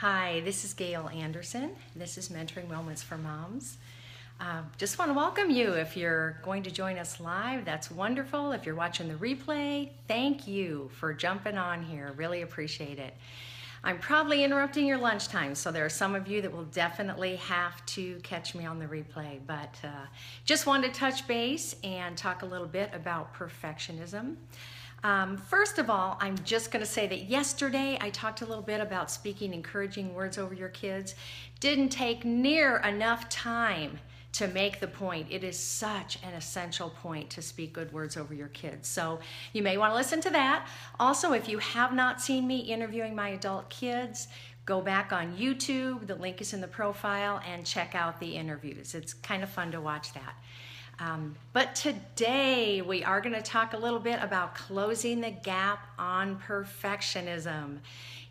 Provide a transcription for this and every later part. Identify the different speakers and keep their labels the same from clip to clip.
Speaker 1: Hi, this is Gail Anderson. This is Mentoring Moments for Moms. Just want to welcome you. If you're going to join us live, that's wonderful. If you're watching the replay, thank you for jumping on here. Really appreciate it. I'm probably interrupting your lunchtime, so there are some of you that will definitely have to catch me on the replay, but just wanted to touch base and talk a little bit about perfectionism. First of all, I'm just going to say that yesterday I talked a little bit about speaking encouraging words over your kids. Didn't take near enough time to make the point. It is such an essential point to speak good words over your kids. So you may want to listen to that. Also, if you have not seen me interviewing my adult kids, go back on YouTube. The link is in the profile and check out the interviews. It's kind of fun to watch that. But today we are going to talk a little bit about closing the gap on perfectionism.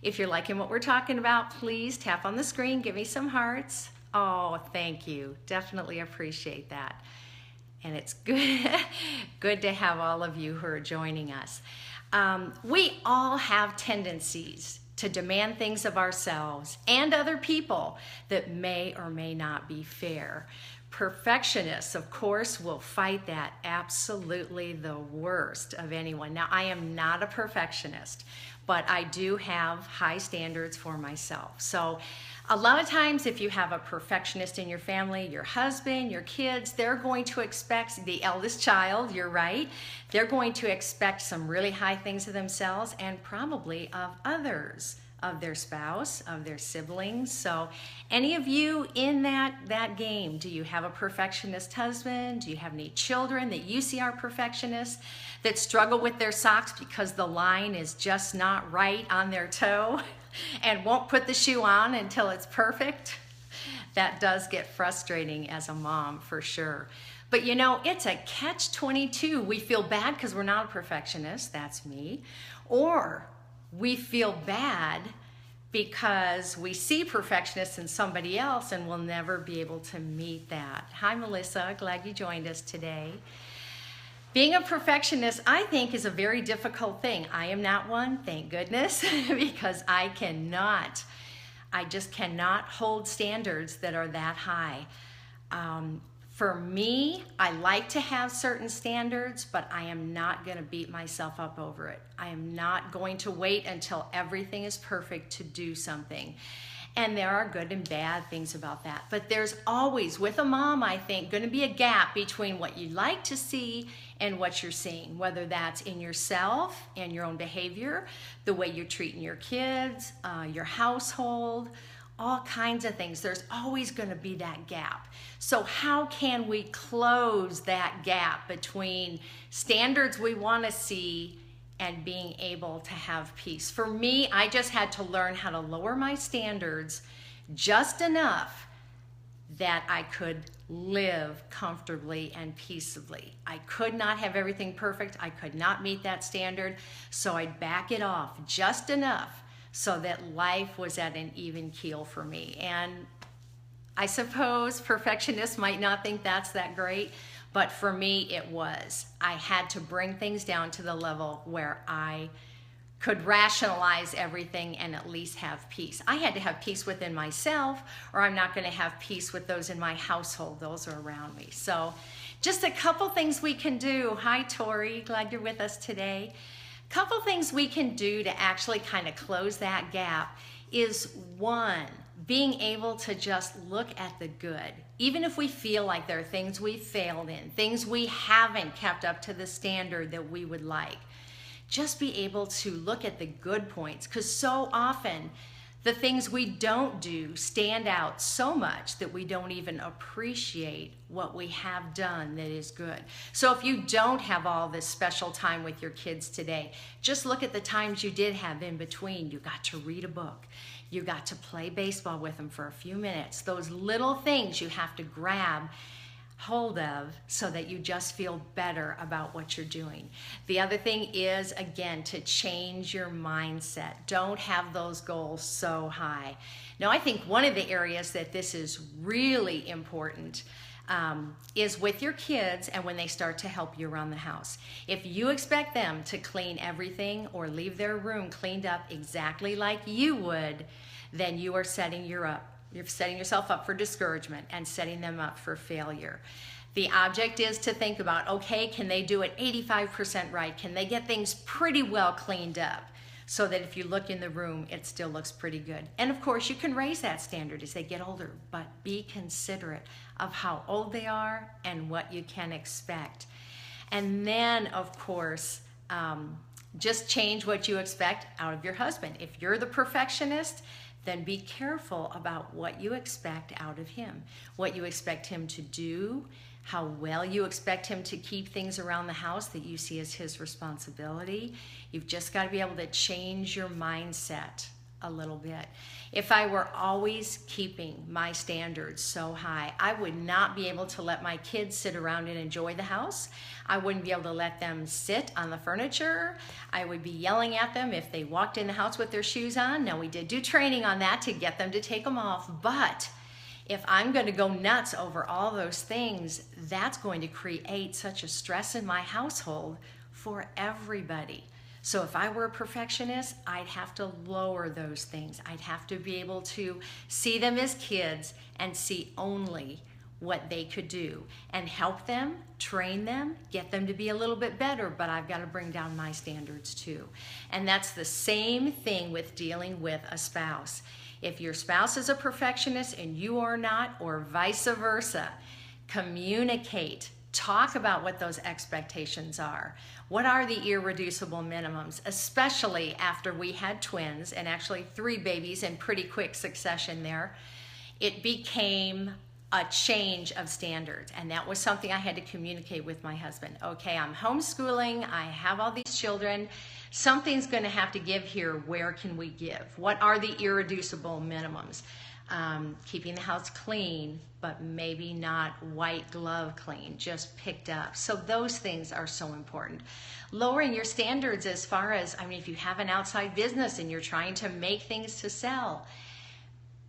Speaker 1: If you're liking what we're talking about, please tap on the screen, give me some hearts. Oh, thank you. Definitely appreciate that. And it's good to have all of you who are joining us. We all have tendencies to demand things of ourselves and other people that may or may not be fair. Perfectionists, of course, will fight that absolutely the worst of anyone. Now, I am not a perfectionist, but I do have high standards for myself. So a lot of times if you have a perfectionist in your family, your husband, your kids, they're going to expect, the eldest child, you're right, they're going to expect some really high things of themselves and probably of others, of their spouse, of their siblings. So any of you in that game, do you have a perfectionist husband? Do you have any children that you see are perfectionists that struggle with their socks because the line is just not right on their toe and won't put the shoe on until it's perfect? That does get frustrating as a mom for sure. But you know, it's a catch-22. We feel bad because we're not a perfectionist, that's me, or we feel bad because we see perfectionists in somebody else and we'll never be able to meet that. Hi, Melissa. Glad you joined us today. Being a perfectionist, I think, is a very difficult thing. I am not one, thank goodness, because I just cannot hold standards that are that high. For me, I like to have certain standards, but I am not going to beat myself up over it. I am not going to wait until everything is perfect to do something. And there are good and bad things about that. But there's always, with a mom, I think, going to be a gap between what you like to see and what you're seeing, whether that's in yourself and your own behavior, the way you're treating your kids, your household, all kinds of things. There's always going to be that gap. So how can we close that gap between standards we want to see and being able to have peace? For me, I just had to learn how to lower my standards just enough that I could live comfortably and peaceably. I could not have everything perfect. I could not meet that standard. So I'd back it off just enough so that life was at an even keel for me. And I suppose perfectionists might not think that's that great, but for me it was. I had to bring things down to the level where I could rationalize everything and at least have peace. I had to have peace within myself, or I'm not going to have peace with those in my household, those are around me. So just a couple things we can do. Hi, Tori, glad you're with us today. Couple things we can do to actually kind of close that gap is, one, being able to just look at the good. Even if we feel like there are things we failed in, things we haven't kept up to the standard that we would like, just be able to look at the good points, because so often the things we don't do stand out so much that we don't even appreciate what we have done that is good. So if you don't have all this special time with your kids today, just look at the times you did have in between. You got to read a book. You got to play baseball with them for a few minutes. Those little things you have to grab hold of so that you just feel better about what you're doing. The other thing is, again, to change your mindset. Don't have those goals so high. Now, I think one of the areas that this is really important is with your kids and when they start to help you around the house. If you expect them to clean everything or leave their room cleaned up exactly like you would, then you're setting yourself up for discouragement and setting them up for failure. The object is to think about, okay, can they do it 85% right? Can they get things pretty well cleaned up so that if you look in the room, it still looks pretty good? And of course, you can raise that standard as they get older, but be considerate of how old they are and what you can expect. And then, of course, just change what you expect out of your husband. If you're the perfectionist, then be careful about what you expect out of him, what you expect him to do, how well you expect him to keep things around the house that you see as his responsibility. You've just got to be able to change your mindset a little bit. If I were always keeping my standards so high, I would not be able to let my kids sit around and enjoy the house. I wouldn't be able to let them sit on the furniture. I would be yelling at them if they walked in the house with their shoes on. Now, we did do training on that to get them to take them off, but if I'm going to go nuts over all those things, that's going to create such a stress in my household for everybody. So if I were a perfectionist, I'd have to lower those things. I'd have to be able to see them as kids and see only what they could do and help them, train them, get them to be a little bit better, but I've got to bring down my standards too. And that's the same thing with dealing with a spouse. If your spouse is a perfectionist and you are not, or vice versa, communicate. Talk about what those expectations are. What are the irreducible minimums, especially after we had twins and actually 3 babies in pretty quick succession there. It became a change of standards, and that was something I had to communicate with my husband. Okay, I'm homeschooling, I have all these children, something's going to have to give here. Where can we give? What are the irreducible minimums? Keeping the house clean, but maybe not white glove clean, just picked up. So those things are so important. Lowering your standards as far as, if you have an outside business and you're trying to make things to sell,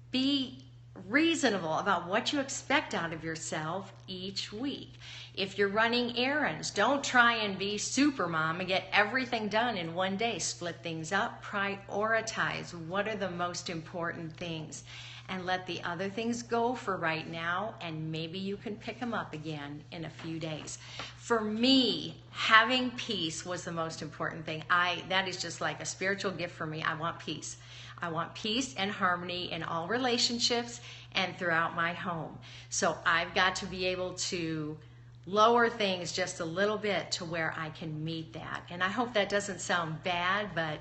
Speaker 1: be reasonable about what you expect out of yourself each week. If you're running errands, don't try and be super mom and get everything done in one day. Split things up, prioritize what are the most important things, and let the other things go for right now, and maybe you can pick them up again in a few days. For me, having peace was the most important thing. That is just like a spiritual gift for me. I want peace. I want peace and harmony in all relationships and throughout my home. So I've got to be able to lower things just a little bit to where I can meet that. And I hope that doesn't sound bad, but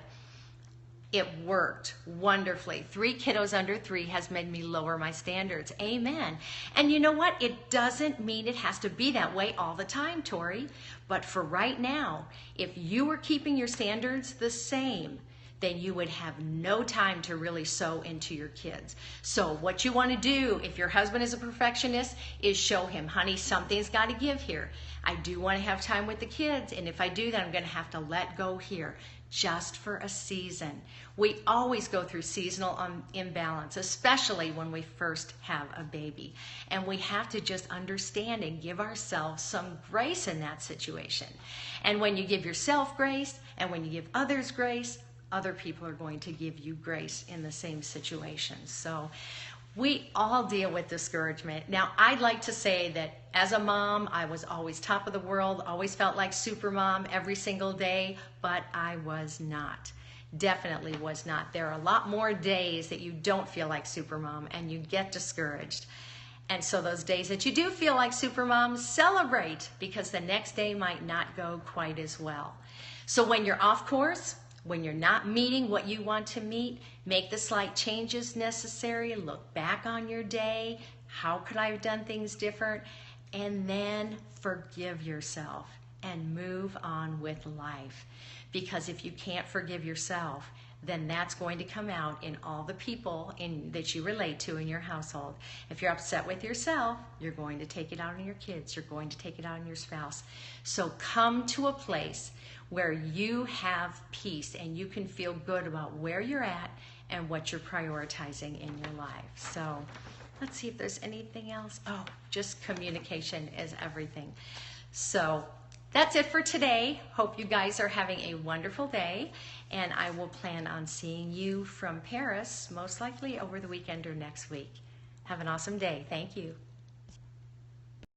Speaker 1: it worked wonderfully. 3 kiddos under 3 has made me lower my standards. Amen. And you know what? It doesn't mean it has to be that way all the time, Tori. But for right now, if you were keeping your standards the same, then you would have no time to really sow into your kids. So what you want to do, if your husband is a perfectionist, is show him, honey, something's got to give here. I do want to have time with the kids, and if I do, then I'm going to have to let go here, just for a season. We always go through seasonal imbalance, especially when we first have a baby. And we have to just understand and give ourselves some grace in that situation. And when you give yourself grace, and when you give others grace, other people are going to give you grace in the same situation. So we all deal with discouragement. Now, I'd like to say that as a mom, I was always top of the world, always felt like super mom every single day, but I was not. Definitely was not. There are a lot more days that you don't feel like super mom and you get discouraged. And so those days that you do feel like super mom, celebrate, because the next day might not go quite as well. So when you're off course, when you're not meeting what you want to meet, make the slight changes necessary, look back on your day, how could I have done things different, and then forgive yourself and move on with life. Because if you can't forgive yourself, then that's going to come out in all the people that you relate to in your household. If you're upset with yourself, you're going to take it out on your kids, you're going to take it out on your spouse. So come to a place where you have peace and you can feel good about where you're at and what you're prioritizing in your life. So Let's see if there's anything else. Oh, just communication is everything. So that's it for today. Hope you guys are having a wonderful day, and I will plan on seeing you from Paris, most likely over the weekend or next week. Have an awesome day. Thank you.